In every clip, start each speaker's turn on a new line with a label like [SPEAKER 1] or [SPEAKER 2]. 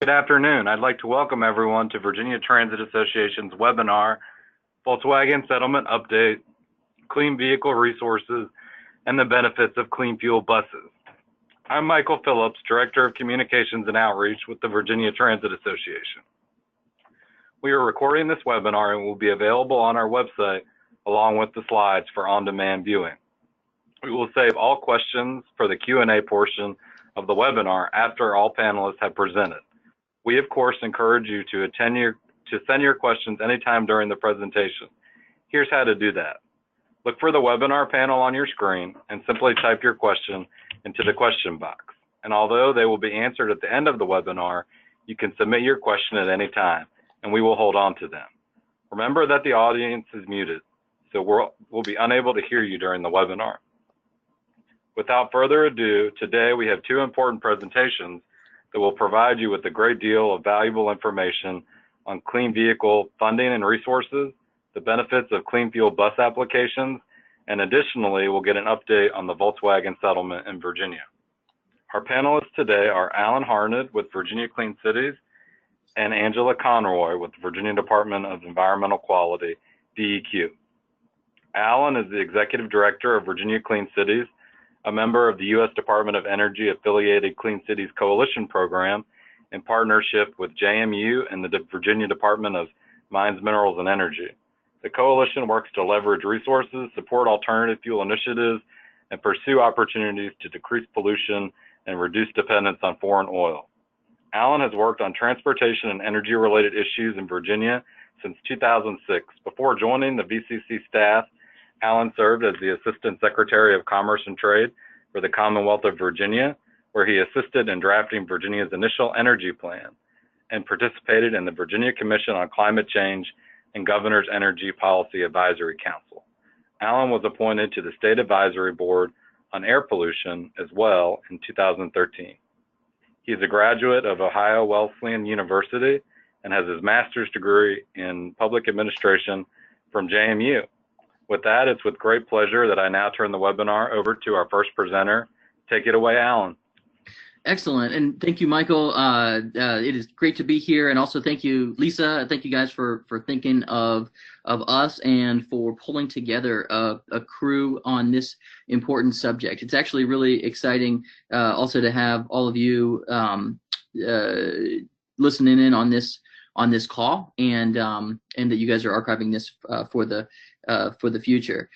[SPEAKER 1] Good afternoon. I'd like to welcome everyone to Virginia Transit Association's webinar, Volkswagen Settlement Update, Clean Vehicle Resources, and the Benefits of Clean Fuel Buses. I'm Michael Phillips, Director of Communications and Outreach with the Virginia Transit Association. We are recording this webinar and will be available on our website along with the slides for on-demand viewing. We will save all questions for the Q&A portion of the webinar after all panelists have presented. We, of course, encourage you to send your questions anytime during the presentation. Here's how to do that. Look for the webinar panel on your screen and simply type your question into the question box. And although they will be answered at the end of the webinar, you can submit your question at any time, and we will hold on to them. Remember that the audience is muted, so we'll be unable to hear you during the webinar. Without further ado, today we have two important presentations that will provide you with a great deal of valuable information on clean vehicle funding and resources, the benefits of clean fuel bus applications, and additionally, we'll get an update on the Volkswagen settlement in Virginia. Our panelists today are Alan Harned with Virginia Clean Cities and Angela Conroy with the Virginia Department of Environmental Quality, DEQ. Alan is the Executive Director of Virginia Clean Cities, a member of the U.S. Department of Energy affiliated Clean Cities Coalition program in partnership with JMU and the Virginia Department of Mines, Minerals, and Energy. The coalition works to leverage resources, support alternative fuel initiatives, and pursue opportunities to decrease pollution and reduce dependence on foreign oil. Alan has worked on transportation and energy-related issues in Virginia since 2006. Before joining the VCC staff, Alan served as the Assistant Secretary of Commerce and Trade for the Commonwealth of Virginia, where he assisted in drafting Virginia's initial energy plan and participated in the Virginia Commission on Climate Change and Governor's Energy Policy Advisory Council. Alan was appointed to the State Advisory Board on Air Pollution as well in 2013. He is a graduate of Ohio Wesleyan University and has his master's degree in public administration from JMU. With that, it's with great pleasure that I now turn the webinar over to our first presenter. Take it away, Alan.
[SPEAKER 2] Excellent, and thank you, Michael. It is great to be here, and also thank you, Lisa. Thank you guys for thinking of us and for pulling together a crew on this important subject. It's actually really exciting also to have all of you listening in on this call, and that you guys are archiving this for the future.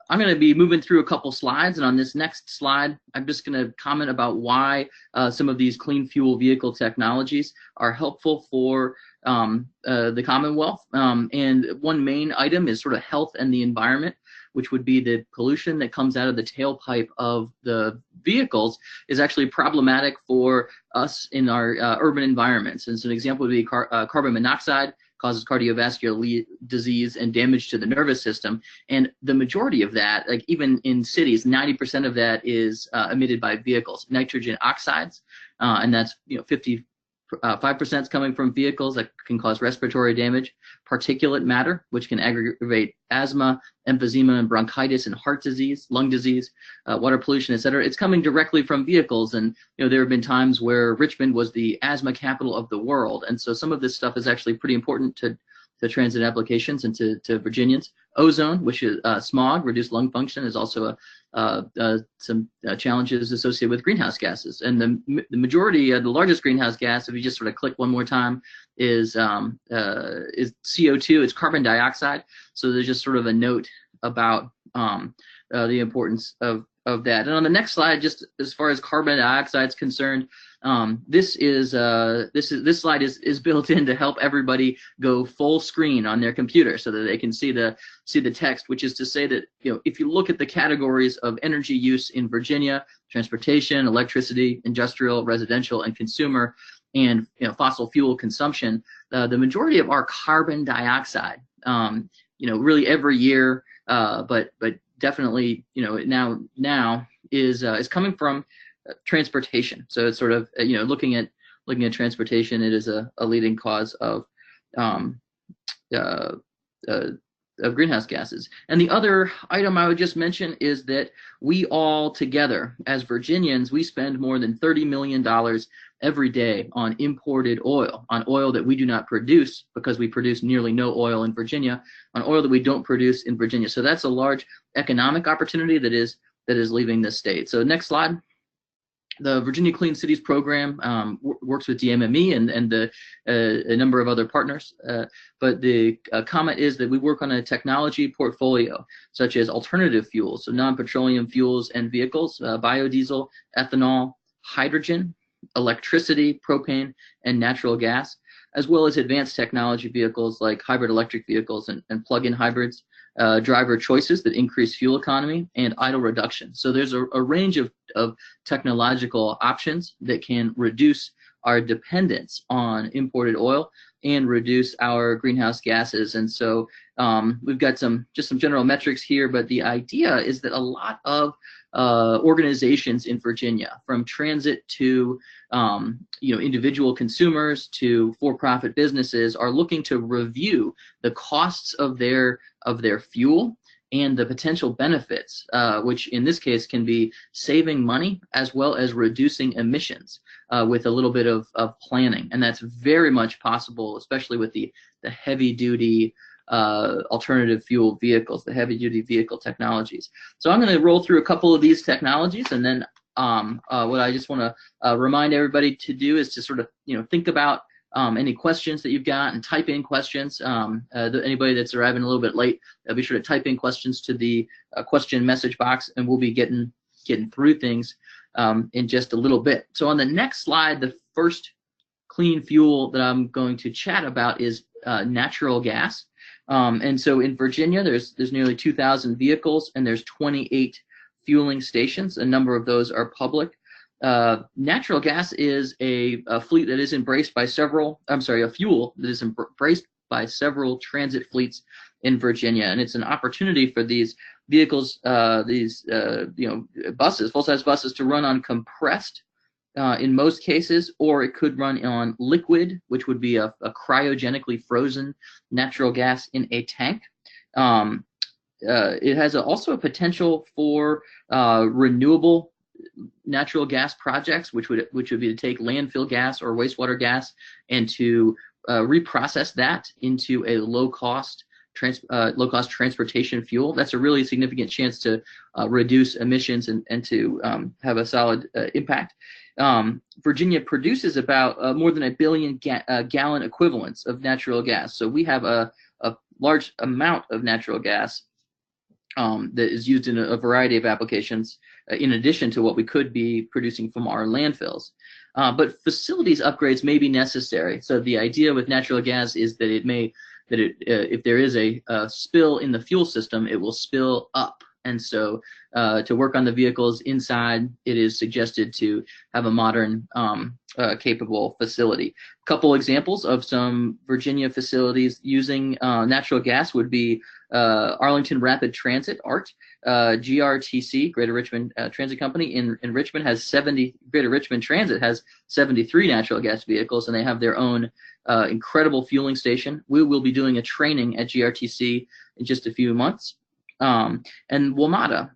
[SPEAKER 2] I'm going to be moving through a couple slides, and on this next slide, I'm just going to comment about why some of these clean fuel vehicle technologies are helpful for the Commonwealth. And one main item is sort of health and the environment, which would be the pollution that comes out of the tailpipe of the vehicles is actually problematic for us in our urban environments. And so an example would be carbon monoxide causes cardiovascular disease and damage to the nervous system. And the majority of that, like even in cities, 90% of that is emitted by vehicles. Nitrogen oxides, and that's 55% is coming from vehicles that can cause respiratory damage. Particulate matter, which can aggravate asthma, emphysema, and bronchitis, and heart disease, lung disease, water pollution, etc. It's coming directly from vehicles, and there have been times where Richmond was the asthma capital of the world, and so some of this stuff is actually pretty important to transit applications and to Virginians. Ozone, which is smog, reduced lung function, is also some challenges associated with greenhouse gases. And the majority, the largest greenhouse gas, if you just sort of click one more time, is CO2. It's carbon dioxide. So there's just sort of a note about the importance of that. And on the next slide, just as far as carbon dioxide is concerned, this slide is built in to help everybody go full screen on their computer so that they can see the text, which is to say that if you look at the categories of energy use in Virginia: transportation, electricity, industrial, residential, and consumer, and fossil fuel consumption, the majority of our carbon dioxide, really every year, but definitely now is coming from transportation. So it's sort of looking at transportation, it is a leading cause of greenhouse gases. And the other item I would just mention is that we all together, as Virginians, we spend more than $30 million every day on imported oil, on oil that we do not produce because we produce nearly no oil in Virginia, on oil that we don't produce in Virginia. So that's a large economic opportunity that is leaving the state. So next slide. The Virginia Clean Cities program works with DMME and a number of other partners. But the comment is that we work on a technology portfolio, such as alternative fuels, so non-petroleum fuels and vehicles, biodiesel, ethanol, hydrogen, electricity, propane, and natural gas, as well as advanced technology vehicles like hybrid electric vehicles and plug-in hybrids, driver choices that increase fuel economy, and idle reduction. So there's a range of technological options that can reduce our dependence on imported oil and reduce our greenhouse gases. And so we've got just some general metrics here, but the idea is that a lot of organizations in Virginia, from transit to individual consumers to for-profit businesses, are looking to review the costs of their fuel and the potential benefits, which in this case can be saving money as well as reducing emissions with a little bit of planning. And that's very much possible, especially with the heavy-duty alternative fuel vehicles, the heavy-duty vehicle technologies. So I'm going to roll through a couple of these technologies, and then what I just want to remind everybody to do is to sort of think about any questions that you've got and type in questions. Anybody that's arriving a little bit late, be sure to type in questions to the question message box, and we'll be getting through things in just a little bit. So on the next slide, the first clean fuel that I'm going to chat about is natural gas. And so in Virginia, there's nearly 2,000 vehicles, and there's 28 fueling stations. A number of those are public. Natural gas is a fleet that is embraced by several, a fuel that is embraced by several transit fleets in Virginia. And it's an opportunity for these vehicles, buses, full-size buses, to run on compressed, in most cases, or it could run on liquid, which would be a cryogenically frozen natural gas in a tank. It has also a potential for renewable natural gas projects, which would be to take landfill gas or wastewater gas and to reprocess that into a low-cost transportation fuel. That's a really significant chance to reduce emissions and to have a solid impact. Virginia produces about more than 1 billion gallon equivalents of natural gas. So we have a large amount of natural gas that is used in a variety of applications, in addition to what we could be producing from our landfills. But facilities upgrades may be necessary. So the idea with natural gas is that if there is a spill in the fuel system, it will spill up. And so to work on the vehicles inside, it is suggested to have a modern, capable facility. A couple examples of some Virginia facilities using natural gas would be Arlington Rapid Transit, ART, GRTC, Greater Richmond Transit Company in Richmond has 70, Greater Richmond Transit has 73 natural gas vehicles, and they have their own incredible fueling station. We will be doing a training at GRTC in just a few months. And WMATA,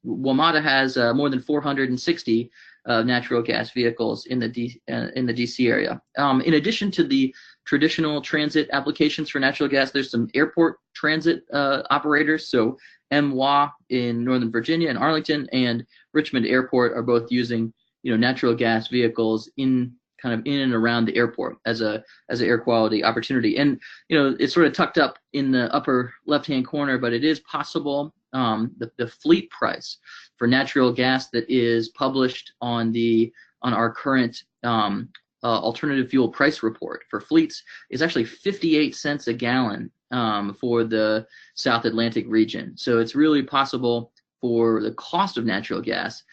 [SPEAKER 2] WMATA has more than 460 natural gas vehicles in the DC area. In addition to the traditional transit applications for natural gas, there's some airport transit operators. So MWA in Northern Virginia and Arlington and Richmond Airport are both using natural gas vehicles in and around the airport as an air quality opportunity. And it's sort of tucked up in the upper left-hand corner, but it is possible. The fleet price for natural gas that is published on our current alternative fuel price report for fleets is actually 58 cents a gallon for the South Atlantic region. So it's really possible for the cost of natural gas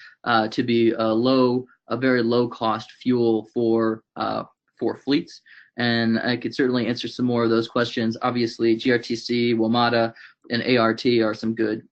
[SPEAKER 2] to be a very low cost fuel for fleets. And I could certainly answer some more of those questions. Obviously, GRTC, WMATA, and ART are some good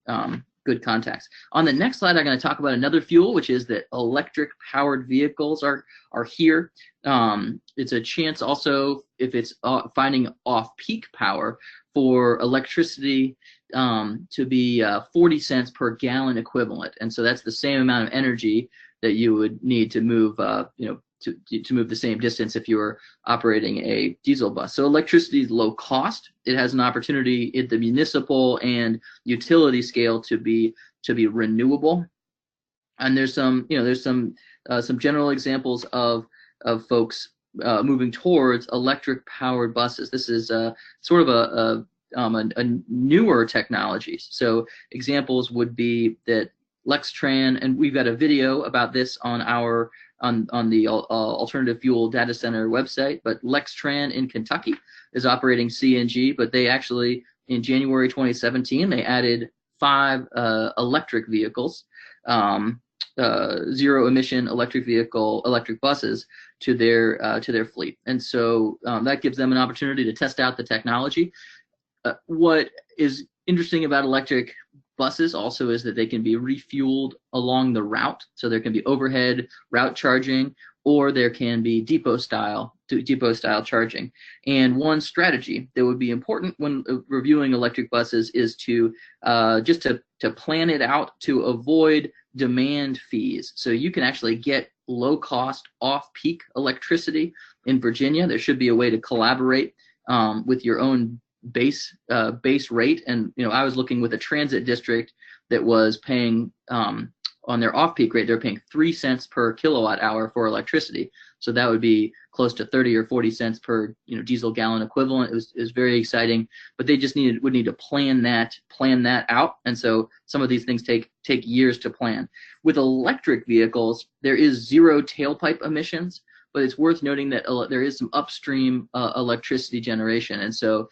[SPEAKER 2] good contacts. On the next slide, I'm going to talk about another fuel, which is that electric-powered vehicles are here. It's a chance also, if it's finding off-peak power, for electricity to be 40 cents per gallon equivalent, and so that's the same amount of energy that you would need to move, to move the same distance if you were operating a diesel bus. So electricity is low cost. It has an opportunity at the municipal and utility scale to be renewable. And there's some general examples of folks moving towards electric powered buses. This is sort of a newer technology. So examples would be that Lextran, and we've got a video about this on our on the alternative fuel data center website, but Lextran in Kentucky is operating CNG, but they actually, in January 2017, they added 5 electric vehicles, zero emission electric buses to their fleet. And so that gives them an opportunity to test out the technology. What is interesting about electric buses also is that they can be refueled along the route. So there can be overhead route charging, or there can be depot style charging. And one strategy that would be important when reviewing electric buses is to just to plan it out to avoid demand fees. So you can actually get low cost off-peak electricity in Virginia. There should be a way to collaborate with your own base rate. And I was looking with a transit district that was paying on their off-peak rate, they're paying 3 cents per kilowatt hour for electricity. So that would be close to 30 or 40 cents per diesel gallon equivalent. It was very exciting, but they just would need to plan that out. And so some of these things take years to plan. With electric vehicles, there is zero tailpipe emissions, but it's worth noting that there is some upstream electricity generation. And so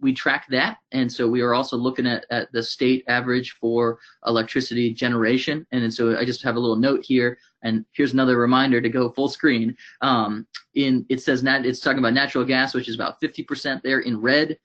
[SPEAKER 2] we track that. And so we are also looking at the state average for electricity generation. And so I just have a little note here. And here's another reminder to go full screen. It says it's talking about natural gas, which is about 50% there in red,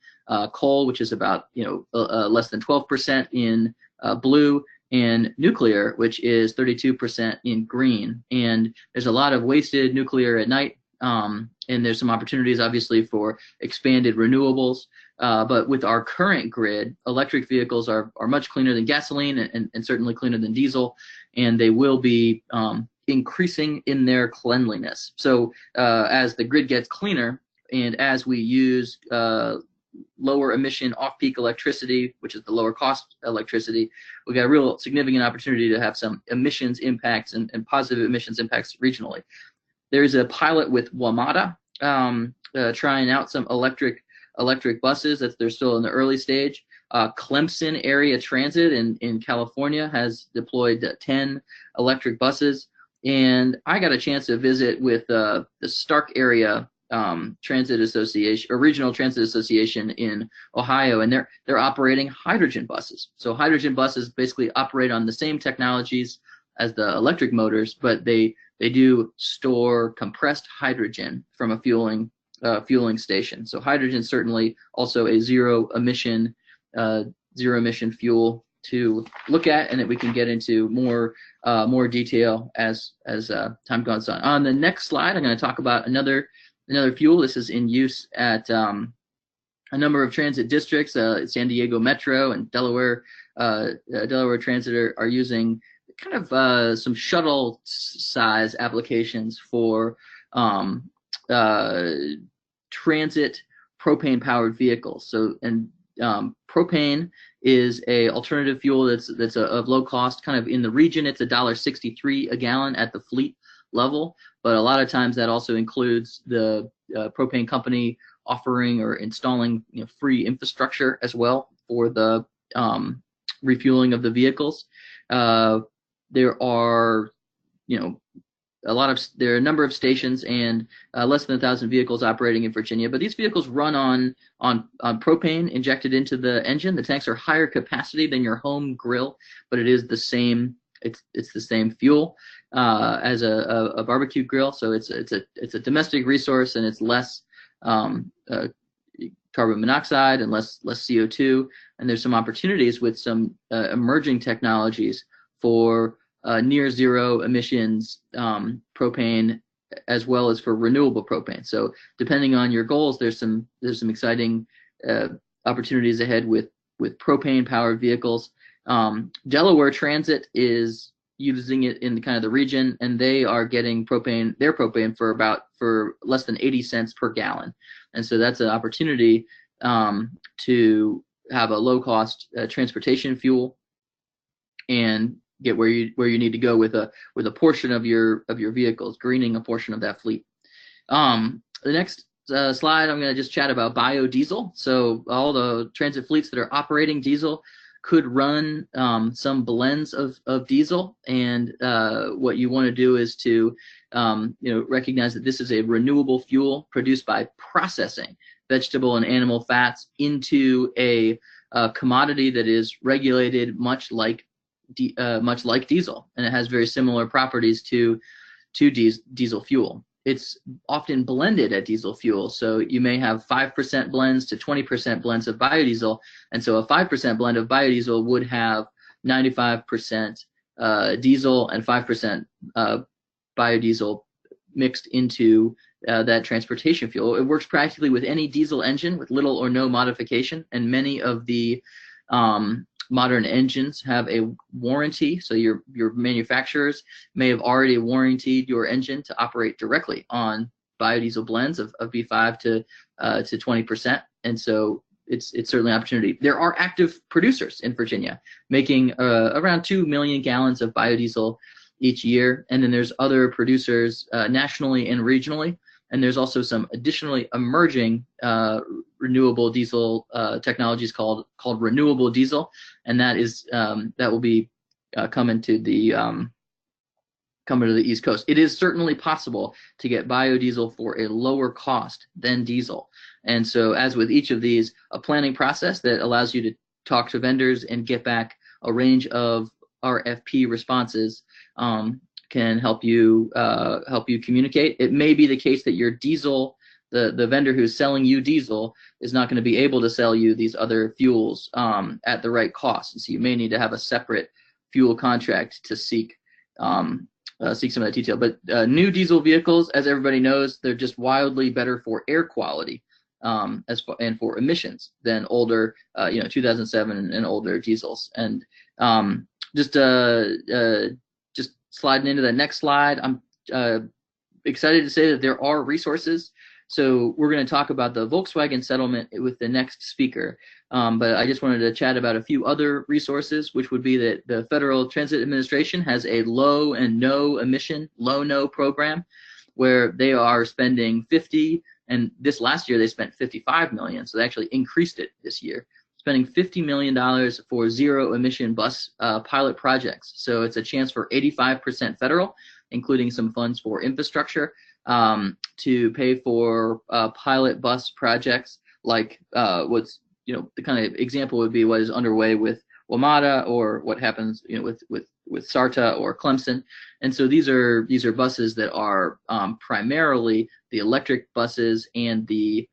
[SPEAKER 2] coal, which is about less than 12% in blue, and nuclear, which is 32% in green. And there's a lot of wasted nuclear at night, and there's some opportunities, obviously, for expanded renewables. But with our current grid, electric vehicles are much cleaner than gasoline, and certainly cleaner than diesel, and they will be increasing in their cleanliness. So as the grid gets cleaner, and as we use lower emission off-peak electricity, which is the lower cost electricity, we got a real significant opportunity to have some emissions impacts and positive emissions impacts regionally. There's a pilot with WMATA trying out some electric buses. They're still in the early stage. Clemson Area Transit in California has deployed 10 electric buses, and I got a chance to visit with the Stark Area Transit Association, or Regional Transit Association in Ohio, and they're operating hydrogen buses. So hydrogen buses basically operate on the same technologies as the electric motors, but they do store compressed hydrogen from a fueling station. So hydrogen is certainly also a zero emission fuel to look at, and that we can get into more detail as time goes on. On the next slide, I'm going to talk about another fuel. This is in use at a number of transit districts. San Diego Metro and Delaware Transit are using kind of some shuttle size applications for transit propane powered vehicles. So, and propane is a alternative fuel that's of low cost. Kind of in the region, it's $1.63 a gallon at the fleet level, but a lot of times that also includes the propane company offering or installing free infrastructure as well for the refueling of the vehicles. There are there are a number of stations and less than 1,000 vehicles operating in Virginia, but these vehicles run on propane injected into the engine. The tanks are higher capacity than your home grill, but it is the same. It's the same fuel as a barbecue grill, so it's a domestic resource, and it's less carbon monoxide and less CO2. And there's some opportunities with some emerging technologies for near zero emissions propane, as well as for renewable propane. So depending on your goals, there's some exciting opportunities ahead with propane powered vehicles. Delaware Transit is using it in kind of the region, and they are getting their propane for less than 80 cents per gallon. And so that's an opportunity to have a low cost transportation fuel and get where you need to go with a portion of your vehicles, greening a portion of that fleet. The next slide, I'm going to just chat about biodiesel. So all the transit fleets that are operating diesel could run some blends of diesel, and what you want to do is to recognize that this is a renewable fuel produced by processing vegetable and animal fats into a commodity that is regulated much like diesel, and it has very similar properties to diesel fuel. It's often blended at diesel fuel, so you may have 5% blends to 20% blends of biodiesel, and so a 5% blend of biodiesel would have 95% diesel and 5% biodiesel mixed into that transportation fuel. It works practically with any diesel engine with little or no modification, and many of the modern engines have a warranty, so your manufacturers may have already warranted your engine to operate directly on biodiesel blends of B5 to 20%, and so it's certainly an opportunity. There are active producers in Virginia making around 2 million gallons of biodiesel each year, and then there's other producers nationally and regionally, and there's also some additionally emerging renewable diesel technologies called renewable diesel, and that will be coming to the East Coast. It is certainly possible to get biodiesel for a lower cost than diesel, and so as with each of these, a planning process that allows you to talk to vendors and get back a range of RFP responses can help you communicate. It may be the case that your diesel, the vendor who's selling you diesel, is not going to be able to sell you these other fuels at the right cost. So you may need to have a separate fuel contract to seek some of that detail. But new diesel vehicles, as everybody knows, they're just wildly better for air quality and for emissions than older, 2007 and older diesels. And just sliding into the next slide, I'm excited to say that there are resources. So we're going to talk about the Volkswagen settlement with the next speaker. But I just wanted to chat about a few other resources, which would be that the Federal Transit Administration has a low and no emission, low-no program, where they are spending 50, and this last year they spent 55 million, so they actually increased it this year, spending $50 million for zero emission bus pilot projects. So it's a chance for 85% federal, including some funds for infrastructure, to pay for pilot bus projects like what's, the kind of example would be what is underway with WMATA, or what happens, with SARTA or Clemson. And so these are buses that are primarily the electric buses and the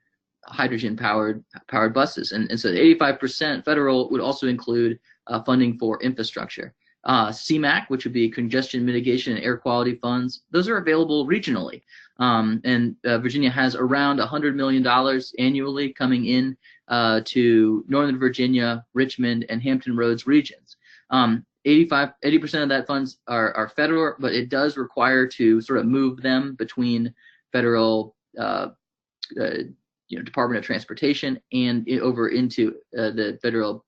[SPEAKER 2] hydrogen powered buses, and so the 85% federal would also include funding for infrastructure. CMAQ, which would be congestion mitigation and air quality funds, those are available regionally, and Virginia has around $100 million annually coming in to Northern Virginia, Richmond, and Hampton Roads regions. 80% of that funds are federal, but it does require to sort of move them between federal Department of Transportation and over into the Federal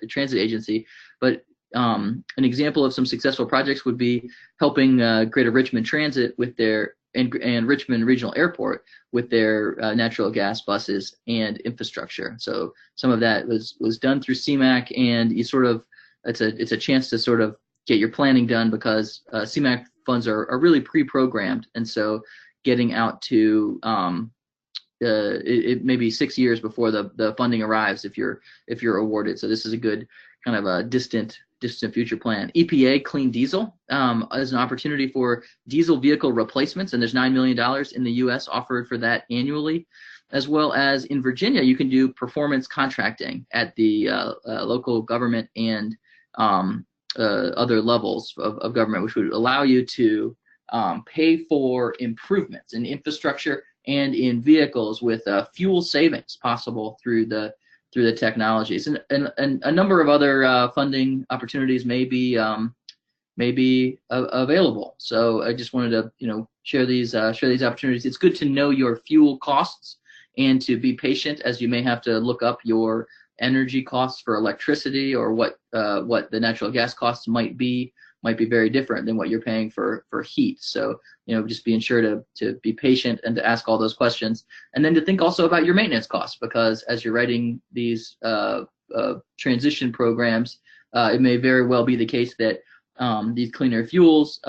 [SPEAKER 2] Transit Agency. But an example of some successful projects would be helping Greater Richmond Transit with their and Richmond Regional Airport with their natural gas buses and infrastructure. So some of that was done through CMAQ, and it's a chance to sort of get your planning done, because CMAQ funds are really pre-programmed, and so getting out to it may be 6 years before the funding arrives if you're awarded. So this is a good kind of a distant future plan. EPA Clean Diesel is an opportunity for diesel vehicle replacements, and there's $9 million in the U.S. offered for that annually. as well as in Virginia, you can do performance contracting at the local government and other levels of government, which would allow you to pay for improvements in infrastructure and in vehicles with fuel savings possible through the technologies, and a number of other funding opportunities may be available. So I just wanted to share these opportunities. It's good to know your fuel costs and to be patient, as you may have to look up your energy costs for electricity, or what the natural gas costs might be very different than what you're paying for heat. So just being sure to be patient and to ask all those questions, and then to think also about your maintenance costs, because as you're writing these transition programs, it may very well be the case that these cleaner fuels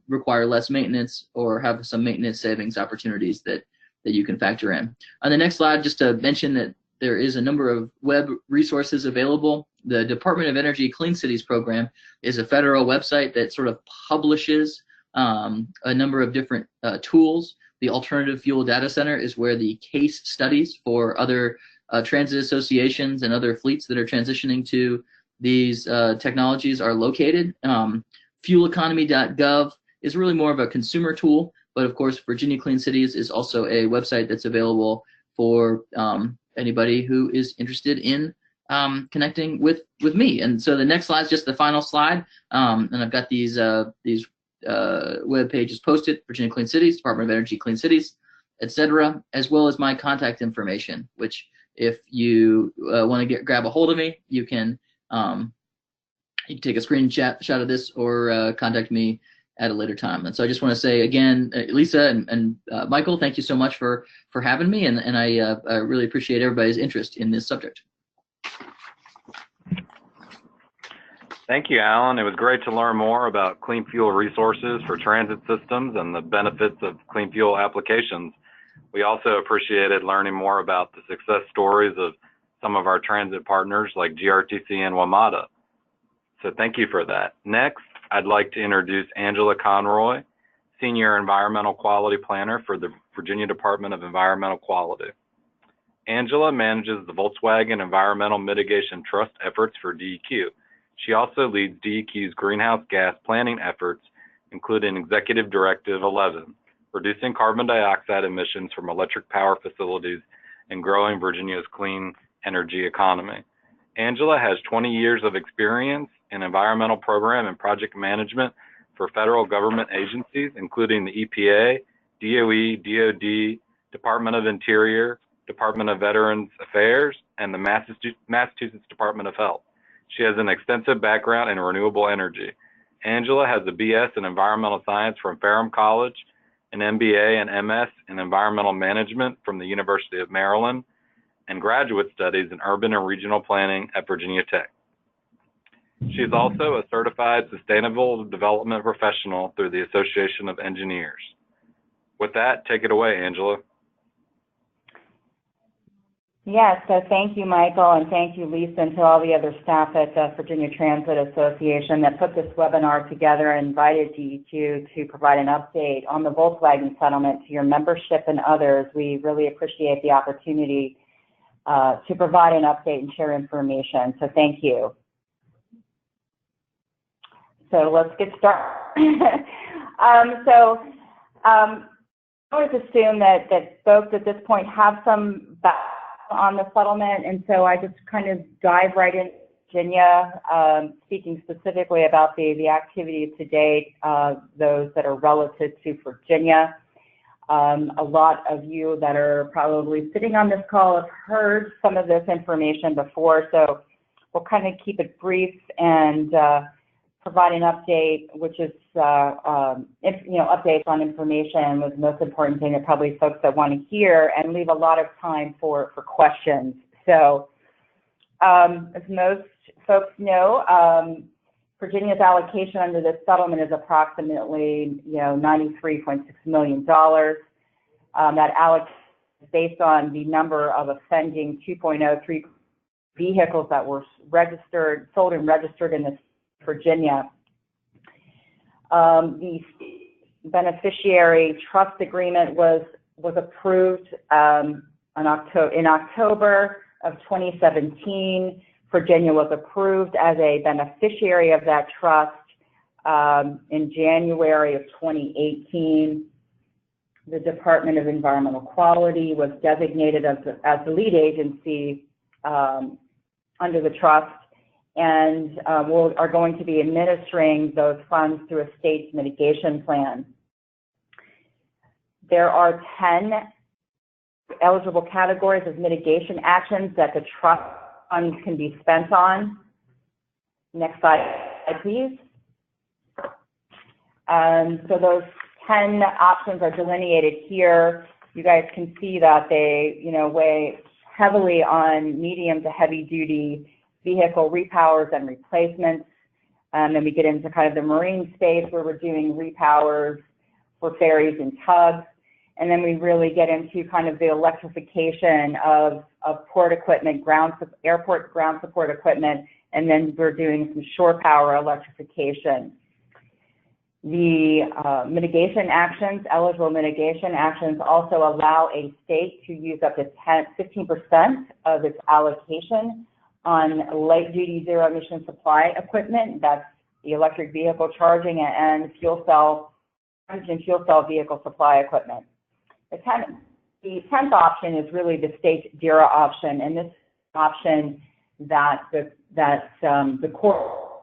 [SPEAKER 2] require less maintenance, or have some maintenance savings opportunities that you can factor in. On the next slide, just to mention that there is a number of web resources available. The Department of Energy Clean Cities program is a federal website that sort of publishes a number of different tools. The Alternative Fuel Data Center is where the case studies for other transit associations and other fleets that are transitioning to these technologies are located. Fueleconomy.gov is really more of a consumer tool, but of course Virginia Clean Cities is also a website that's available for anybody who is interested in connecting with me. And so the next slide is just the final slide, and I've got these web pages posted: Virginia Clean Cities, Department of Energy Clean Cities, etc., as well as my contact information, which if you want to grab a hold of me, you can take a screenshot of this, or contact me at a later time. And so I just want to say again, Lisa and Michael, thank you so much for having me, and I really appreciate everybody's interest in this subject.
[SPEAKER 1] Thank you, Alan. It was great to learn more about clean fuel resources for transit systems and the benefits of clean fuel applications. We also appreciated learning more about the success stories of some of our transit partners like GRTC and WMATA. So thank you for that. Next, I'd like to introduce Angela Conroy, Senior Environmental Quality Planner for the Virginia Department of Environmental Quality. Angela manages the Volkswagen Environmental Mitigation Trust efforts for DEQ. She also leads DEQ's greenhouse gas planning efforts, including Executive Directive 11, reducing carbon dioxide emissions from electric power facilities and growing Virginia's clean energy economy. Angela has 20 years of experience in environmental program and project management for federal government agencies, including the EPA, DOE, DOD, Department of Interior, Department of Veterans Affairs, and the Massachusetts Department of Health. She has an extensive background in renewable energy. Angela has a BS in environmental science from Ferrum College, an MBA and MS in environmental management from the University of Maryland, and graduate studies in urban and regional planning at Virginia Tech. She is also a certified sustainable development professional through the Association of Engineers. With that, take it away, Angela.
[SPEAKER 3] Yes, so thank you, Michael, and thank you, Lisa, and to all the other staff at the Virginia Transit Association that put this webinar together and invited DEQ to provide an update on the Volkswagen settlement to your membership and others. We really appreciate the opportunity to provide an update and share information, so thank you. So let's get started. I would assume that folks at this point have some background on the settlement, and so I just kind of dive right into Virginia, speaking specifically about the activities to date, those that are relative to Virginia. A lot of you that are probably sitting on this call have heard some of this information before, so we'll kind of keep it brief and provide an update, which is updates on information was the most important thing that probably folks that want to hear, and leave a lot of time for questions. So as most folks know, Virginia's allocation under this settlement is approximately $93.6 million. That allocation is based on the number of offending 2.03 vehicles that were sold and registered in Virginia. The beneficiary trust agreement was approved in October of 2017, Virginia was approved as a beneficiary of that trust. In January of 2018, the Department of Environmental Quality was designated as the lead agency under the trust, and are going to be administering those funds through a state's mitigation plan. There are 10 eligible categories of mitigation actions that the trust funds can be spent on. Next slide, please. So those 10 options are delineated here. You guys can see that they, weigh heavily on medium to heavy duty vehicle repowers and replacements. Then we get into kind of the marine space where we're doing repowers for ferries and tugs. And then we really get into kind of the electrification of port equipment, airport ground support equipment, and then we're doing some shore power electrification. The mitigation actions, eligible mitigation actions, also allow a state to use up to 15% of its allocation on light-duty zero-emission supply equipment. That's the electric vehicle charging and fuel cell vehicle supply equipment. The 10th option is really the state DERA option, and this option that the Corps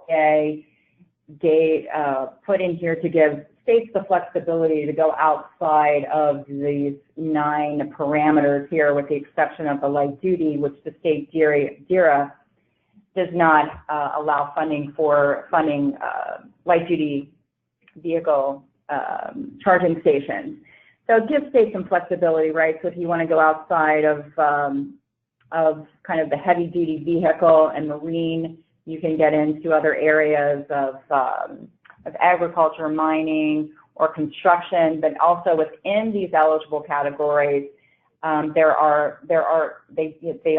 [SPEAKER 3] put in here to give states the flexibility to go outside of these 9 parameters here, with the exception of the light duty, which the state DERA does not allow funding light duty vehicle charging stations. So it gives states some flexibility, right? So if you want to go outside of kind of the heavy duty vehicle and marine, you can get into other areas of agriculture, mining, or construction, but also within these eligible categories, the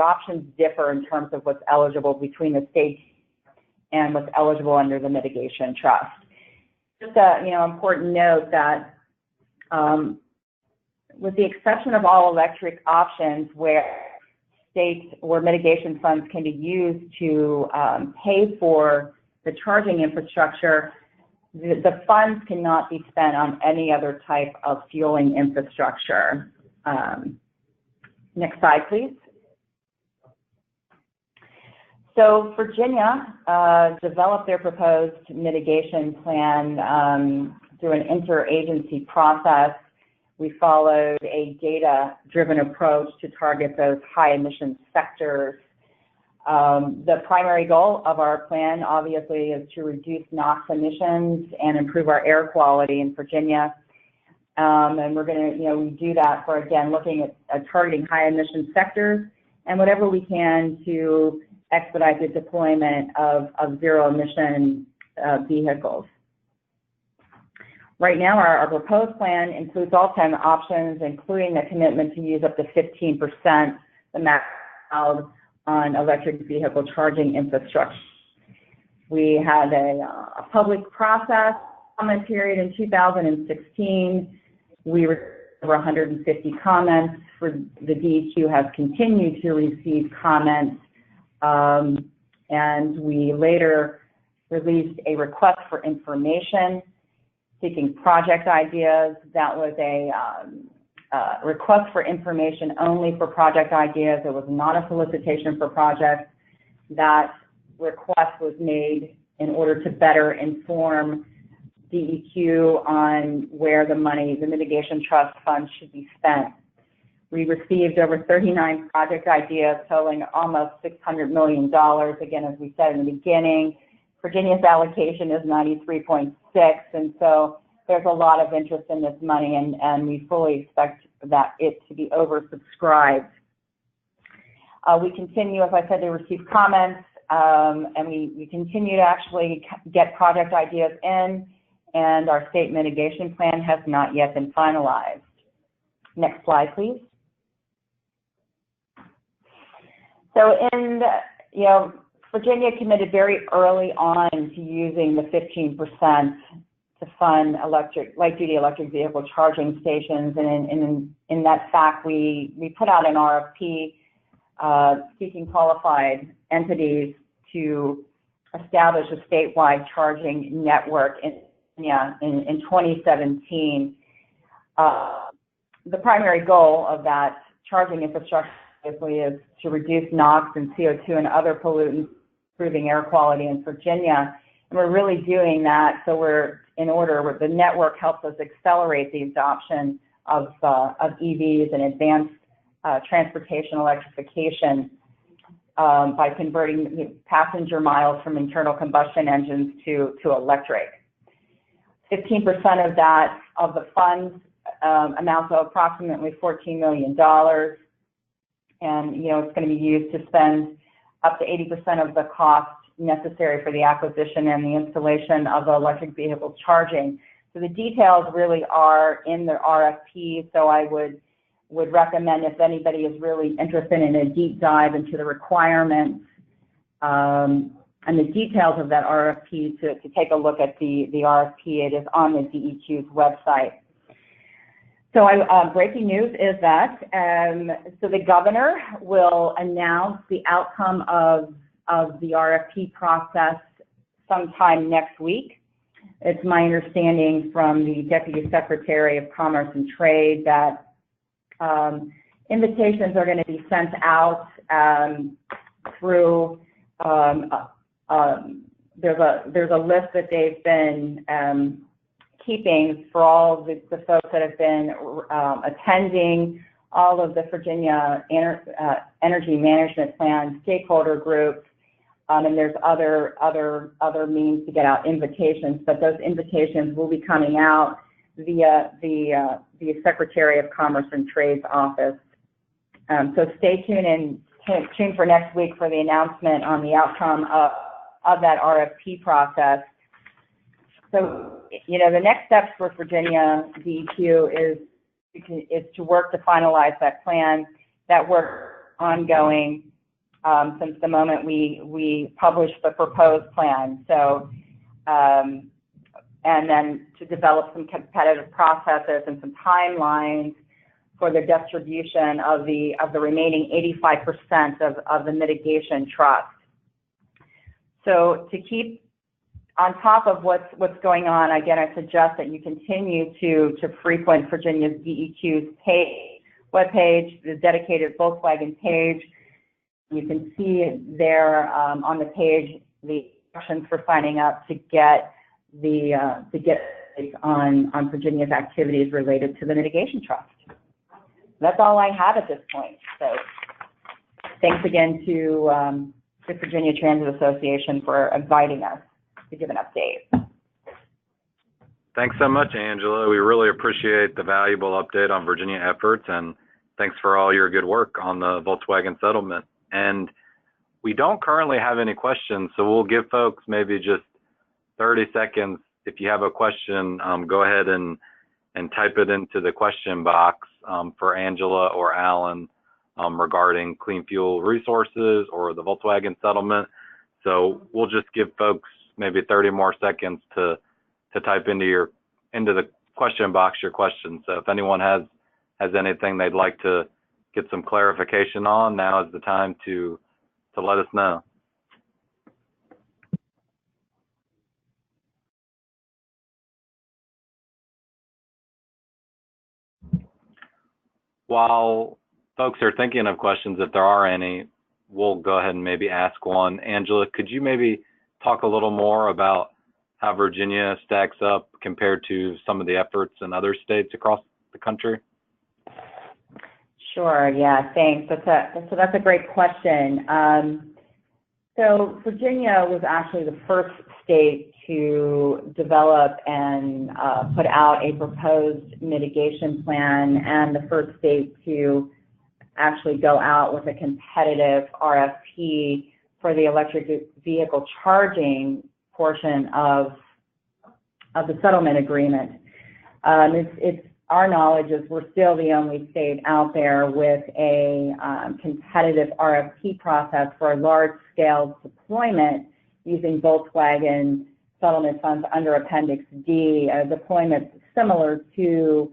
[SPEAKER 3] options differ in terms of what's eligible between the states and what's eligible under the mitigation trust. Just a important note that with the exception of all electric options where mitigation funds can be used to pay for the charging infrastructure, the funds cannot be spent on any other type of fueling infrastructure. Next slide, please. So Virginia developed their proposed mitigation plan through an interagency process. We followed a data-driven approach to target those high emission sectors. The primary goal of our plan, obviously, is to reduce NOx emissions and improve our air quality in Virginia. And we're going to, we do that for, again, looking at targeting high emission sectors and whatever we can to expedite the deployment of zero emission vehicles. Right now, our proposed plan includes all 10 options, including the commitment to use up to 15%, the max allowed on electric vehicle charging infrastructure. We had a public process comment period in 2016. We received over 150 comments. The DEQ has continued to receive comments, and we later released a request for information seeking project ideas. That was a request for information only for project ideas. It was not a solicitation for projects. That request was made in order to better inform DEQ on where the money, the mitigation trust funds, should be spent. We received over 39 project ideas totaling almost $600 million. Again, as we said in the beginning, Virginia's allocation is 93.6, and so there's a lot of interest in this money, and we fully expect that it to be oversubscribed. We continue, as I said, to receive comments, and we continue to actually get project ideas in, and our state mitigation plan has not yet been finalized. Next slide, please. So Virginia committed very early on to using the 15% fund light-duty electric vehicle charging stations, and in that fact, we put out an RFP seeking qualified entities to establish a statewide charging network in 2017. The primary goal of that charging infrastructure is to reduce NOx and CO2 and other pollutants, improving air quality in Virginia. And we're really doing that, so the network helps us accelerate the adoption of EVs and advanced transportation electrification by converting passenger miles from internal combustion engines to electric. 15% of the funds amounts to approximately $14 million, and it's going to be used to spend up to 80% of the cost necessary for the acquisition and the installation of the electric vehicle charging. So the details really are in the RFP, so I would recommend, if anybody is really interested in a deep dive into the requirements and the details of that RFP, to take a look at the RFP. It is on the DEQ's website. So breaking news is that so the governor will announce the outcome of the RFP process sometime next week. It's my understanding from the Deputy Secretary of Commerce and Trade that invitations are going to be sent out through there's a list that they've been keeping for all the folks that have been attending all of the Virginia Energy Management Plan stakeholder groups, and there's other means to get out invitations, but those invitations will be coming out via the Secretary of Commerce and Trade's office. So stay tuned and tune for next week for the announcement on the outcome of that RFP process. So, the next steps for Virginia DEQ is to work to finalize that plan. That work ongoing since the moment we published the proposed plan. So, and then to develop some competitive processes and some timelines for the distribution of the remaining 85% of the mitigation trust. So to keep on top of what's going on, again, I suggest that you continue to frequent Virginia's DEQ's webpage, the dedicated Volkswagen page. You can see there on the page the instructions for signing up to get on Virginia's activities related to the mitigation trust. That's all I have at this point. So thanks again to the Virginia Transit Association for inviting us to give an update.
[SPEAKER 1] Thanks so much, Angela. We really appreciate the valuable update on Virginia efforts, and thanks for all your good work on the Volkswagen settlement. And we don't currently have any questions, so we'll give folks maybe just 30 seconds. If you have a question, go ahead and type it into the question box for Angela or Alan regarding clean fuel resources or the Volkswagen settlement. So we'll just give folks maybe 30 more seconds to type into the question box your question. So if anyone has anything they'd like to get some clarification on, now is the time to let us know. While folks are thinking of questions, if there are any, we'll go ahead and maybe ask one. Angela, could you maybe talk a little more about how Virginia stacks up compared to some of the efforts in other states across the country?
[SPEAKER 3] Sure. Yeah. Thanks. That's a great question. So Virginia was actually the first state to develop and put out a proposed mitigation plan, and the first state to actually go out with a competitive RFP for the electric vehicle charging portion of the settlement agreement. It's our knowledge is we're still the only state out there with a competitive RFP process for a large-scale deployment using Volkswagen settlement funds under Appendix D, a deployment similar to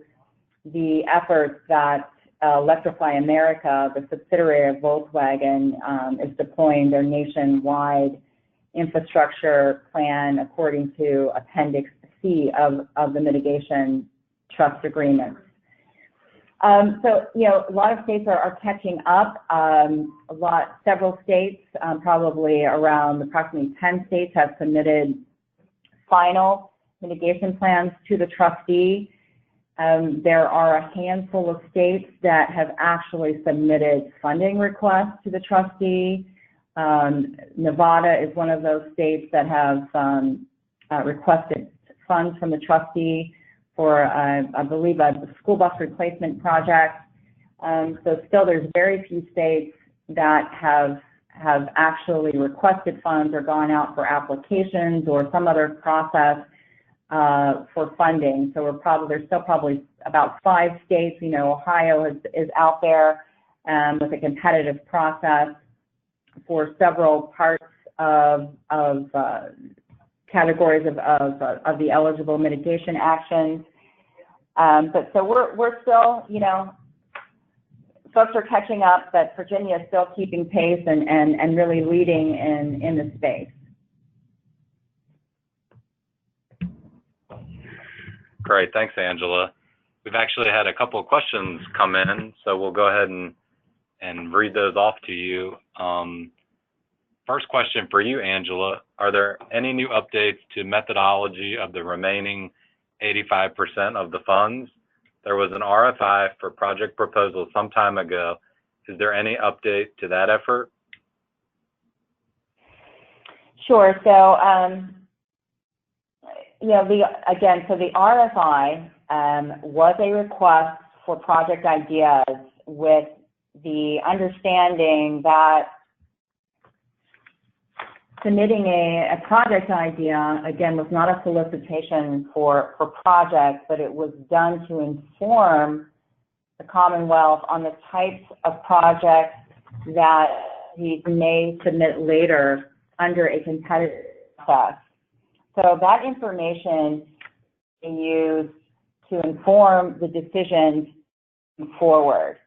[SPEAKER 3] the efforts that Electrify America, the subsidiary of Volkswagen, is deploying their nationwide infrastructure plan according to Appendix C of the mitigation trust agreements. So, you know, a lot of states are catching up. Several states, probably around approximately 10 states, have submitted final mitigation plans to the trustee. There are a handful of states that have actually submitted funding requests to the trustee. Nevada is one of those states that have requested funds from the trustee for, I believe, a school bus replacement project. So still there's very few states that have actually requested funds or gone out for applications or some other process for funding. So there's still probably about 5 states. You know, Ohio is out there with a competitive process for several parts of categories of the eligible mitigation actions. But so we're still, you know, folks are catching up, but Virginia is still keeping pace and really leading in the space.
[SPEAKER 1] Great, thanks, Angela. We've actually had a couple of questions come in, so we'll go ahead and read those off to you. First question for you, Angela. Are there any new updates to methodology of the remaining 85% of the funds? There was an RFI for project proposal some time ago. Is there any update to that effort?
[SPEAKER 3] Sure. So, you know, so the RFI was a request for project ideas with the understanding that submitting a project idea, again, was not a solicitation for projects, but it was done to inform the Commonwealth on the types of projects that he may submit later under a competitive process. So that information is used to inform the decisions forward.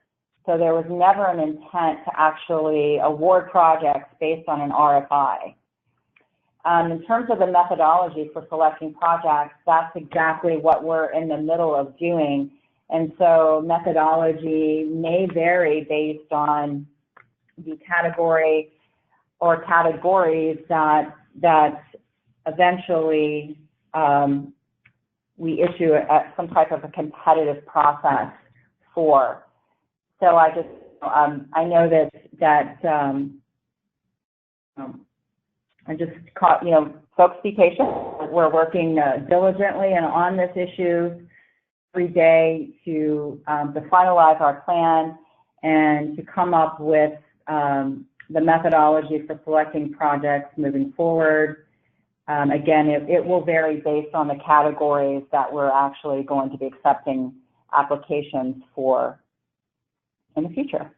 [SPEAKER 3] So there was never an intent to actually award projects based on an RFI. In terms of the methodology for selecting projects, that's exactly what we're in the middle of doing. And so methodology may vary based on the category or categories that eventually we issue some type of a competitive process for. So I just, I know that I just caught, you know, folks be patient. We're working diligently and on this issue every day to finalize our plan and to come up with the methodology for selecting projects moving forward. Again, it will vary based on the categories that we're actually going to be accepting applications for in the future.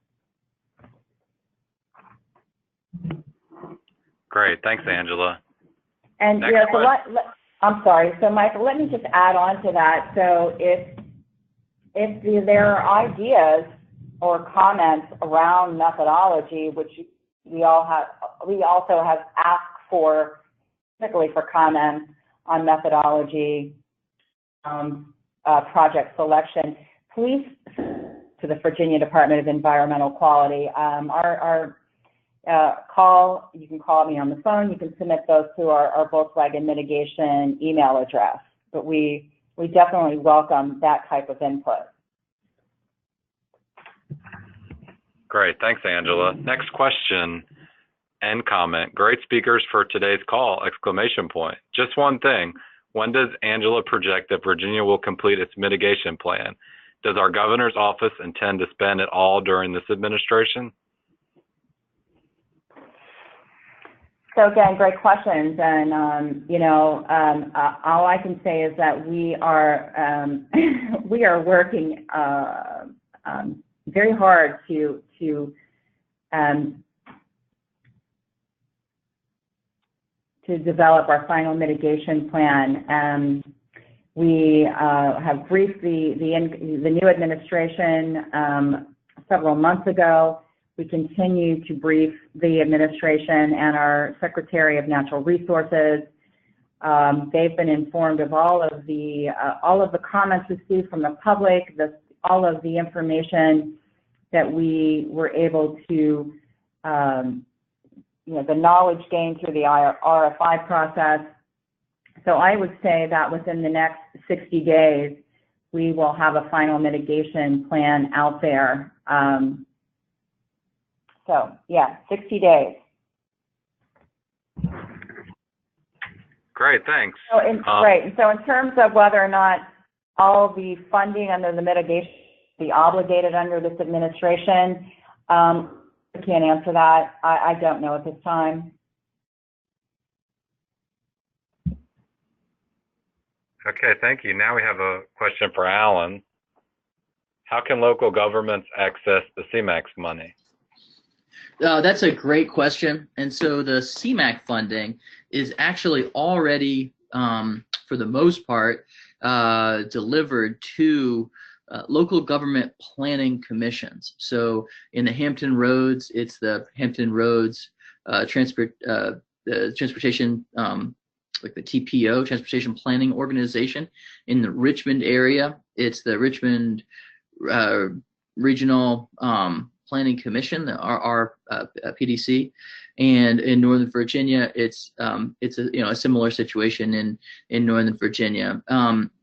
[SPEAKER 1] Great, thanks, Angela.
[SPEAKER 3] And
[SPEAKER 1] Next
[SPEAKER 3] you know, so I'm sorry. So, Michael, let me just add on to that. So, if there are ideas or comments around methodology, which we also have asked for, particularly for comments on methodology, project selection, please to the Virginia Department of Environmental Quality. You can call me on the phone. You can submit those to our Volkswagen mitigation email address. But we definitely welcome that type of input.
[SPEAKER 1] Great, thanks, Angela. Next question and comment. Great speakers for today's call, exclamation point. Just one thing. When does Angela project that Virginia will complete its mitigation plan? Does our governor's office intend to spend it all during this administration?
[SPEAKER 3] So again, great questions, and you know, all I can say is that we are working very hard to to develop our final mitigation plan. We have briefed the new administration several months ago. We continue to brief the administration and our Secretary of Natural Resources. They've been informed of all of the comments received from the public, all of the information that we were able to, the knowledge gained through the RFI process. So I would say that within the next 60 days, we will have a final mitigation plan out there. So yeah, 60 days.
[SPEAKER 1] Great, thanks.
[SPEAKER 3] So right. So in terms of whether or not all the funding under the mitigation be obligated under this administration, I can't answer that. I don't know at this time.
[SPEAKER 1] Okay, thank you. Now we have a question for Alan. How can local governments access the CMAQ money?
[SPEAKER 2] That's a great question. And so the CMAQ funding is actually already, for the most part, delivered to local government planning commissions. So in the Hampton Roads, it's the Hampton Roads Transportation, like the TPO, Transportation Planning Organization. In the Richmond area, it's the Richmond Regional Planning Commission, the PDC, and in Northern Virginia, it's a similar situation in Northern Virginia.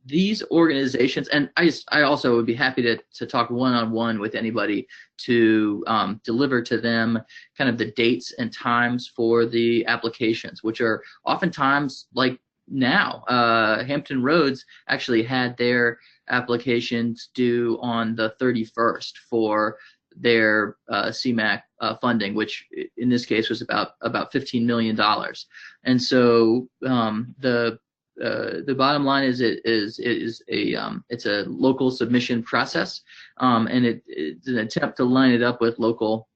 [SPEAKER 2] These organizations, and I also would be happy to talk one-on-one with anybody to deliver to them kind of the dates and times for the applications, which are oftentimes like now. Hampton Roads actually had their applications due on the 31st for their CMAQ funding, which in this case was about $15 million. And so the bottom line is it's a local submission process, and it's an attempt to line it up with local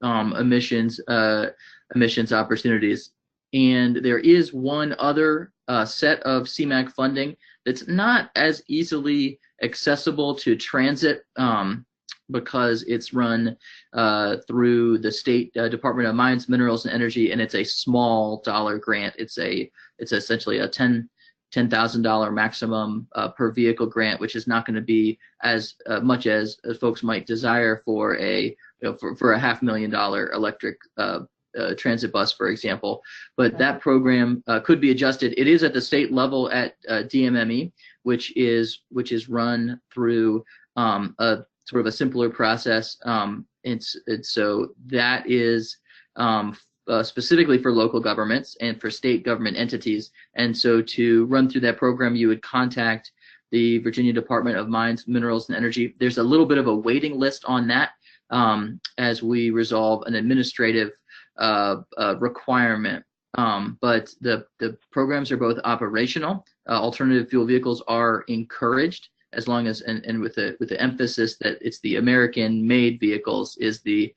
[SPEAKER 2] emissions opportunities. And there is one other set of CMAQ funding that's not as easily accessible to transit, because it's run through the State Department of Mines, Minerals, and Energy, and it's a small dollar grant. It's essentially a $10,000 maximum per vehicle grant, which is not going to be as much as folks might desire for a for a $500,000 electric transit bus, for example. But that program could be adjusted. It is at the state level at DMME, which is run through a sort of a simpler process. So that is specifically for local governments and for state government entities. And so to run through that program, you would contact the Virginia Department of Mines, Minerals, and Energy. There's a little bit of a waiting list on that as we resolve an administrative requirement. But the programs are both operational. Alternative fuel vehicles are encouraged, as long as and with the emphasis that it's the American-made vehicles is the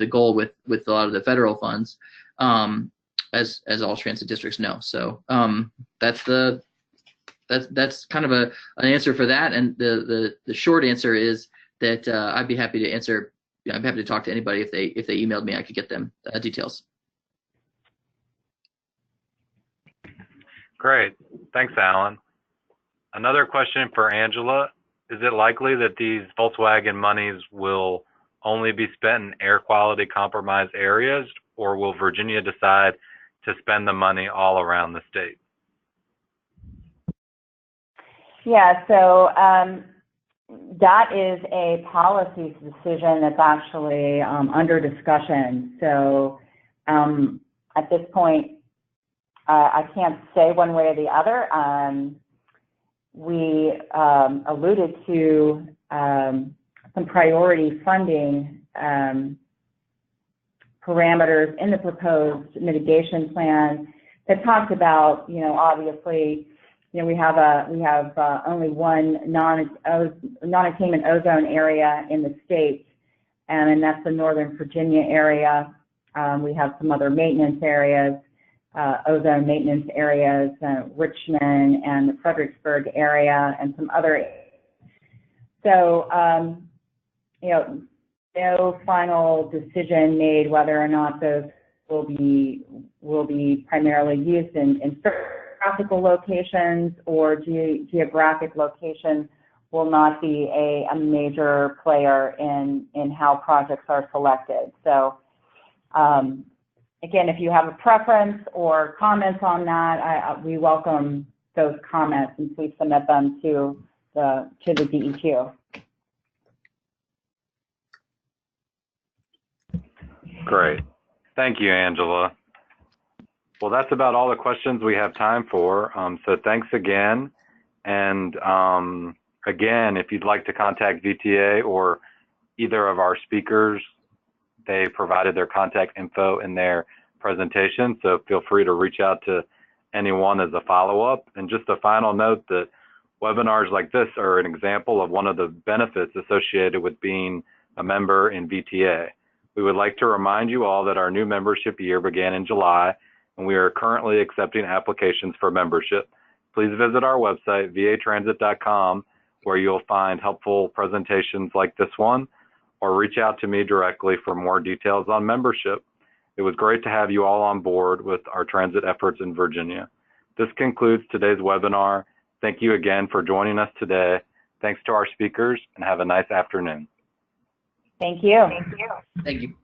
[SPEAKER 2] goal with a lot of the federal funds, as all transit districts know. So that's kind of an answer for that. And the short answer is that I'd be happy to answer. I'm happy to talk to anybody if they emailed me. I could get them details.
[SPEAKER 1] Great, thanks, Alan. Another question for Angela. Is it likely that these Volkswagen monies will only be spent in air quality compromised areas, or will Virginia decide to spend the money all around the state?
[SPEAKER 3] Yeah, so that is a policy decision that's actually under discussion. So at this point, I can't say one way or the other. We alluded to some priority funding parameters in the proposed mitigation plan that talked about, obviously, we have only one non-attainment ozone area in the state, and that's the Northern Virginia area. We have some other maintenance areas. ozone maintenance areas, Richmond and the Fredericksburg area, and some other areas. So, you know, no final decision made whether or not those will be primarily used in geographical locations or geographic locations will not be a major player in how projects are selected. So again, if you have a preference or comments on that, we welcome those comments and please submit them to the DEQ.
[SPEAKER 1] Great. Thank you, Angela. Well, that's about all the questions we have time for. So thanks again. And again, if you'd like to contact VTA or either of our speakers, they provided their contact info in their presentation. So feel free to reach out to anyone as a follow-up. And just a final note that webinars like this are an example of one of the benefits associated with being a member in VTA. We would like to remind you all that our new membership year began in July, and we are currently accepting applications for membership. Please visit our website, vatransit.com, where you'll find helpful presentations like this one, or reach out to me directly for more details on membership. It was great to have you all on board with our transit efforts in Virginia. This concludes today's webinar. Thank you again for joining us today. Thanks to our speakers, and have a nice afternoon.
[SPEAKER 3] Thank you.
[SPEAKER 2] Thank you.